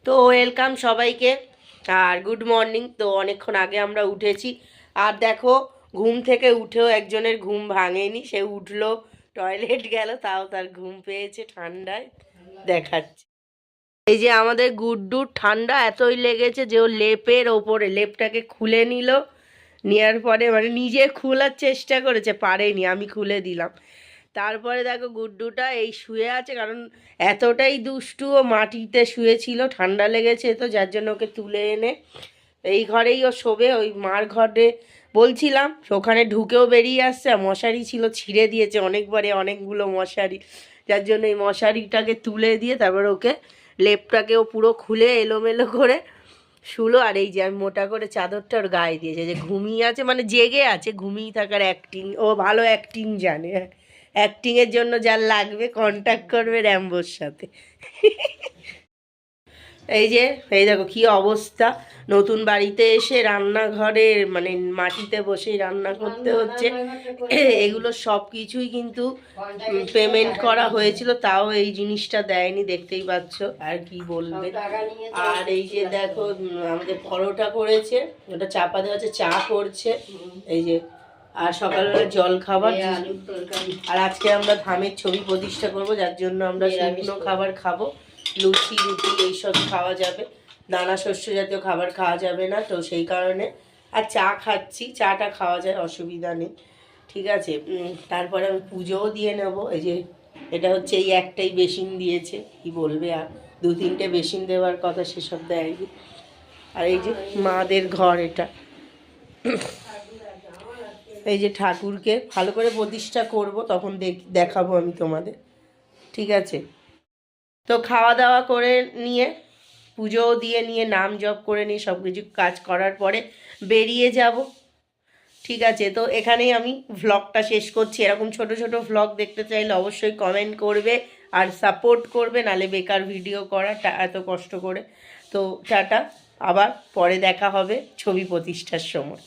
তো ওয়েলকাম সবাইকে আর good morning. তো অনেকক্ষণ আগে আমরা উঠেছি আর দেখো ঘুম থেকে উঠেও একজনের ঘুম ভাঙেনি, সে উঠলো টয়লেট গেল, তাও তার ঘুম পেয়েছে ঠান্ডায় দেখাচ্ছে। এই যে আমাদের গুড্ডুর ঠান্ডা এতই লেগেছে যে ও লেপের ওপরে লেপটাকে খুলে নিল, নেওয়ার পরে মানে নিজে খোলার চেষ্টা করেছে, পারেনি, আমি খুলে দিলাম। তারপরে দেখো গুড্ডুটা এই শুয়ে আছে, কারণ এতটাই দুষ্টু, ও মাটিতে শুয়েছিল, ঠান্ডা লেগেছে তো যার জন্য ওকে তুলে এনে এই ঘরেই ও শোবে। ওই মার ঘরে বলছিলাম, ওখানে ঢুকেও বেরিয়ে আসছে, আর মশারি ছিল ছিঁড়ে দিয়েছে অনেকবারে, অনেকগুলো মশারি, যার জন্য এই মশারিটাকে তুলে দিয়ে তারপর ওকে লেপটাকেও পুরো খুলে এলোমেলো করে শুলো। আর এই যে আমি মোটা করে চাদরটা ওর গায়ে দিয়েছে, যে ঘুমিয়ে আছে, মানে জেগে আছে, ঘুমিয়ে থাকার অ্যাক্টিং, ও ভালো অ্যাক্টিং জানে। অ্যাক্টিংয়ের জন্য যার লাগবে কন্ট্যাক্ট করবে র্যাম্বোর সাথে। এই দেখো কি অবস্থা, নতুন বাড়িতে এসে রান্নাঘরে মানে মাটিতে বসেই রান্না করতে হচ্ছে। এগুলো সব কিছুই কিন্তু পেমেন্ট করা হয়েছিল, তাও এই জিনিসটা দেয়নি, দেখতেই পাচ্ছ। আর কি বলবে। আর এই যে দেখো আমাদের পরোটা করেছে, ওটা চাপা দেওয়া আছে, চা করছে এই যে, আর সকালবেলা জল খাবার। আর আজকে আমরা ধামের ছবি প্রতিষ্ঠা করব, যার জন্য আমরা শুকনো খাবার খাবো, লুচি রুটি এইসব খাওয়া যাবে, দানা শস্য জাতীয় খাবার খাওয়া যাবে না, তো সেই কারণে। আর চা খাচ্ছি, চাটা খাওয়া যায়, অসুবিধা নেই, ঠিক আছে। তারপরে আমি পুজোও দিয়ে নেব। এই যে এটা হচ্ছে এই একটাই বেসিন দিয়েছে, কি বলবে, আর দু তিনটে বেসিন দেওয়ার কথা, সেসব দেয়নি। আর এই যে মাদের ঘর এটা, এই যে ঠাকুরকে ভালো করে প্রতিষ্ঠা করব, তখন দেখাবো আমি তোমাদের, ঠিক আছে। তো খাওয়া দাওয়া করে নিয়ে পুজোও দিয়ে নিয়ে নাম জপ করে নিয়ে সব কিছু কাজ করার পরে বেরিয়ে যাব, ঠিক আছে। তো এখানেই আমি ভ্লগটা শেষ করছি। এরকম ছোট ছোট ভ্লগ দেখতে চাইলে অবশ্যই কমেন্ট করবে আর সাপোর্ট করবে, নালে বেকার ভিডিও করা এত কষ্ট করে। তো টাটা, আবার পরে দেখা হবে ছবি প্রতিষ্ঠার সময়।